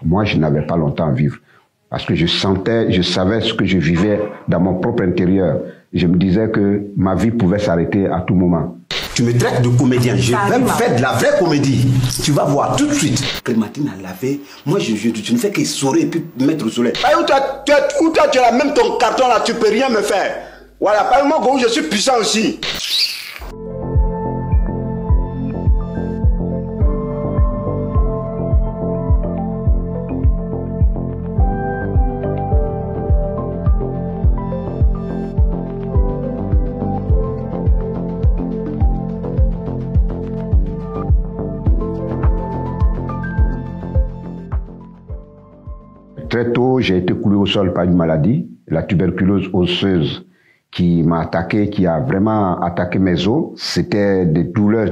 moi, je n'avais pas longtemps à vivre. Parce que je savais ce que je vivais dans mon propre intérieur. Je me disais que ma vie pouvait s'arrêter à tout moment. Tu me traites de comédien, je vais faire de la vraie comédie. Tu vas voir tout de suite. Clémentine a lavé, moi je ne fais qu'essorer et puis mettre au soleil. Où toi tu as même ton carton là, tu peux rien me faire. Voilà, parle-moi où je suis puissant aussi. Très tôt, j'ai été coulé au sol par une maladie, la tuberculose osseuse, qui m'a attaqué, qui a vraiment attaqué mes os. C'était des douleurs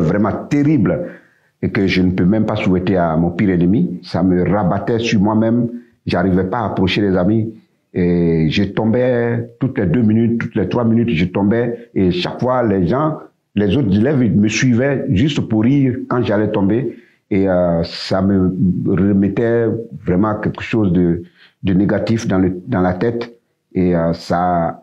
vraiment terribles et que je ne peux même pas souhaiter à mon pire ennemi. Ça me rabattait sur moi-même. J'arrivais pas à approcher les amis. Et je tombais toutes les 2 minutes, toutes les 3 minutes, je tombais. Et chaque fois, les autres élèves, ils me suivaient juste pour rire quand j'allais tomber. Et ça me remettait vraiment quelque chose de négatif dans la tête. Et ça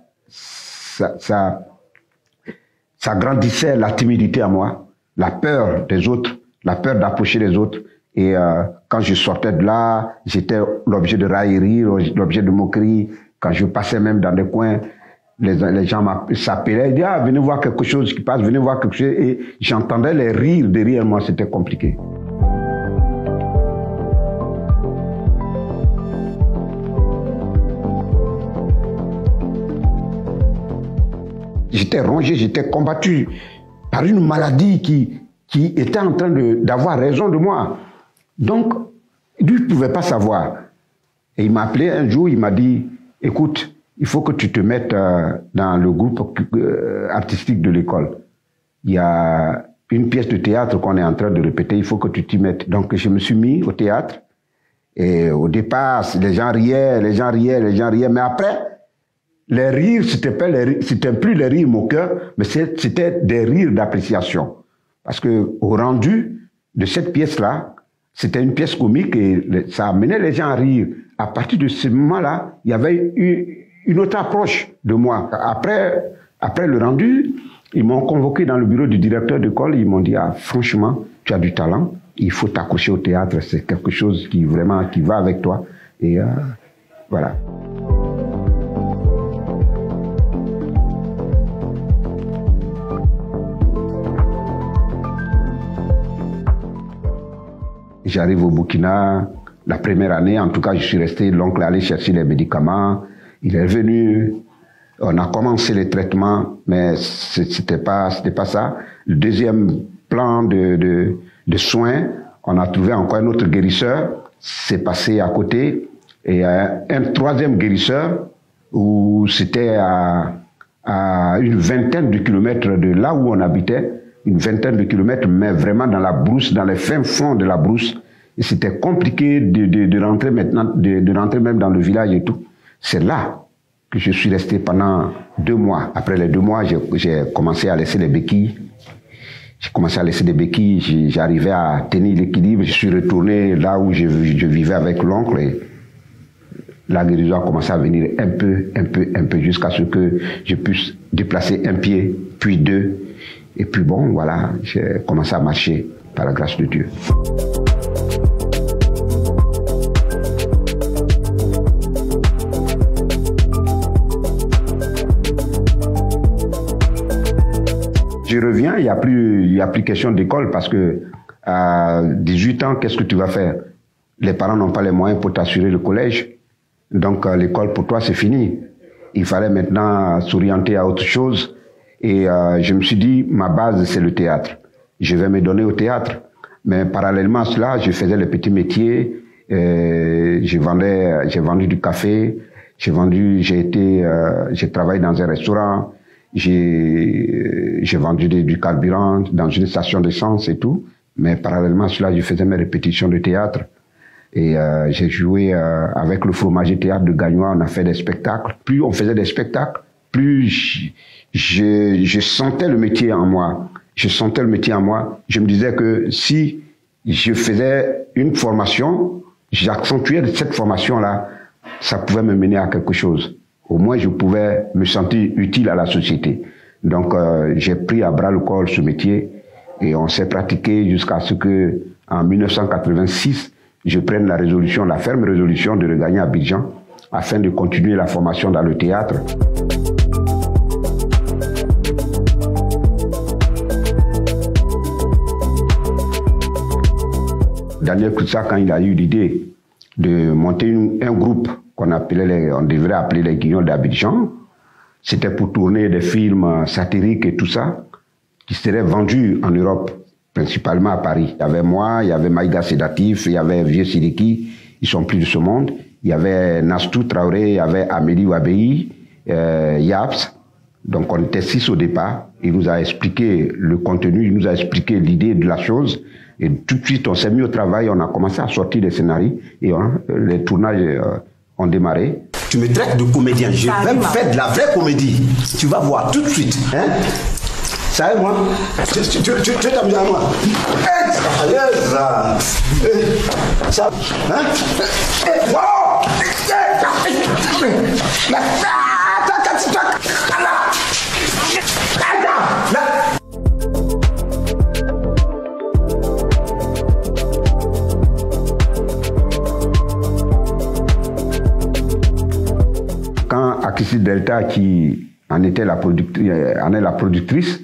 grandissait la timidité à moi, la peur des autres, la peur d'approcher les autres. Et quand je sortais de là, j'étais l'objet de raillerie, l'objet de moquerie. Quand je passais même dans des coins, les gens s'appelaient, ils disaient « Ah, venez voir quelque chose qui passe, venez voir quelque chose ». Et j'entendais les rires derrière moi, c'était compliqué. J'étais rongé, j'étais combattu par une maladie qui était en train d'avoir raison de moi. Donc, lui ne pouvait pas savoir. Et il m'a appelé un jour, il m'a dit, écoute, il faut que tu te mettes dans le groupe artistique de l'école. Il y a une pièce de théâtre qu'on est en train de répéter, il faut que tu t'y mettes. Donc, je me suis mis au théâtre. Et au départ, les gens riaient, mais après, les rires, c'était plus les rires moqueurs, mais c'était des rires d'appréciation. Parce que au rendu de cette pièce-là, c'était une pièce comique et ça amenait les gens à rire. À partir de ce moment-là, il y avait une autre approche de moi. Après le rendu, ils m'ont convoqué dans le bureau du directeur d'école. Ils m'ont dit, ah, franchement, tu as du talent. Il faut t'accrocher au théâtre. C'est quelque chose qui va avec toi. Et voilà. J'arrive au Burkina, la première année, en tout cas, je suis resté, l'oncle allait chercher les médicaments, il est venu, on a commencé les traitements, mais c'était pas ça. Le deuxième plan de soins, on a trouvé encore un autre guérisseur, c'est passé à côté, et un troisième guérisseur, où c'était à une vingtaine de kilomètres de là où on habitait, une vingtaine de kilomètres, mais vraiment dans la brousse, dans les fins fonds de la brousse. Et c'était compliqué de rentrer maintenant, de rentrer même dans le village et tout. C'est là que je suis resté pendant 2 mois. Après les 2 mois, j'ai commencé à laisser les béquilles. J'ai commencé à laisser des béquilles, j'arrivais à tenir l'équilibre. Je suis retourné là où je vivais avec l'oncle et la guérison a commencé à venir un peu, jusqu'à ce que je puisse déplacer un pied, puis 2. Et puis bon, voilà, j'ai commencé à marcher par la grâce de Dieu. Je reviens, il y a plus question d'école parce que à 18 ans, qu'est-ce que tu vas faire? Les parents n'ont pas les moyens pour t'assurer le collège. Donc l'école pour toi, c'est fini. Il fallait maintenant s'orienter à autre chose. Et je me suis dit, ma base, c'est le théâtre. Je vais me donner au théâtre. Mais parallèlement à cela, je faisais les petits métiers. J'ai vendu du café. J'ai travaillé dans un restaurant. J'ai vendu du carburant dans une station d'essence et tout. Mais parallèlement à cela, je faisais mes répétitions de théâtre. Et j'ai joué avec le fromager théâtre de Gagnois. On a fait des spectacles. Plus on faisait des spectacles, plus je sentais le métier en moi. Je sentais le métier en moi. Je me disais que si je faisais une formation, j'accentuais cette formation-là, ça pouvait me mener à quelque chose. Au moins, je pouvais me sentir utile à la société. Donc, j'ai pris à bras le corps ce métier et on s'est pratiqué jusqu'à ce que, en 1986, je prenne la ferme résolution de regagner Abidjan afin de continuer la formation dans le théâtre. Daniel Koutsa, quand il a eu l'idée de monter un groupe on devrait appeler les Guignons d'Abidjan, c'était pour tourner des films satiriques et tout ça, qui seraient vendus en Europe, principalement à Paris. Il y avait moi, il y avait Maïga Sédatif, il y avait Vieux Sidiki, ils sont plus de ce monde. Il y avait Nastou Traoré, il y avait Amélie Wabei, Yaps. Donc on était 6 au départ. Il nous a expliqué le contenu, il nous a expliqué l'idée de la chose. Et tout de suite, on s'est mis au travail, on a commencé à sortir des scénarios et les tournages ont démarré. Tu me traites de comédien, je vais faire de la vraie comédie. Tu vas voir tout de suite. Hein? Ça y est, moi? Tu t'amuses à moi? Ça, hein? Quand Akissi Delta, qui en est la productrice,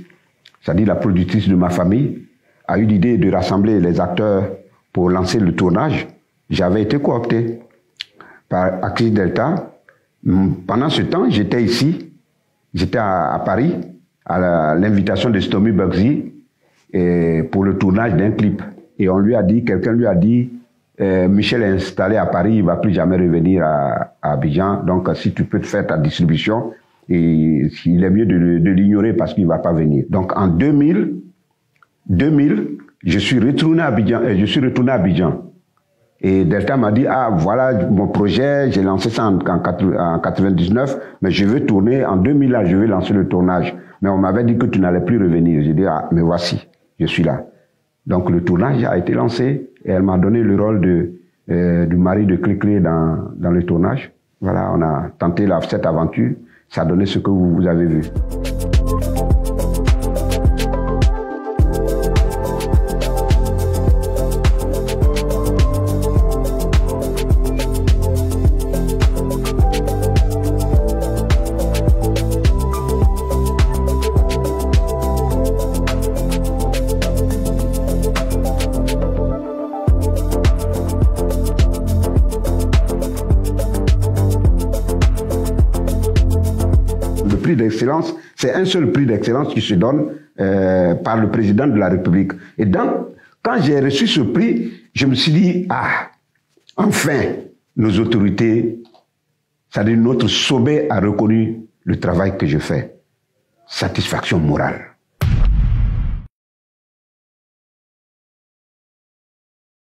c'est-à-dire la productrice de ma famille, a eu l'idée de rassembler les acteurs pour lancer le tournage, j'avais été coopté par Akissi Delta. Pendant ce temps, j'étais ici, j'étais à Paris, à l'invitation de Stomy Bugsy pour le tournage d'un clip. Et on lui a dit, quelqu'un lui a dit, Michel est installé à Paris, il ne va plus jamais revenir à Abidjan, donc si tu peux te faire ta distribution, et il est mieux de l'ignorer parce qu'il ne va pas venir. Donc en 2000, je suis retourné à Abidjan. Et Delta m'a dit, ah voilà mon projet, j'ai lancé ça en 99, mais je veux tourner, en 2000 là, je vais lancer le tournage. Mais on m'avait dit que tu n'allais plus revenir. J'ai dit, ah mais voici, je suis là. Donc le tournage a été lancé et elle m'a donné le rôle du mari de Clé-Clé dans le tournage. Voilà, on a tenté cette aventure, ça a donné ce que vous avez vu. D'excellence, c'est un seul prix d'excellence qui se donne par le président de la République. Et donc, quand j'ai reçu ce prix, je me suis dit, ah, enfin, nos autorités, c'est-à-dire notre sommet a reconnu le travail que je fais. Satisfaction morale.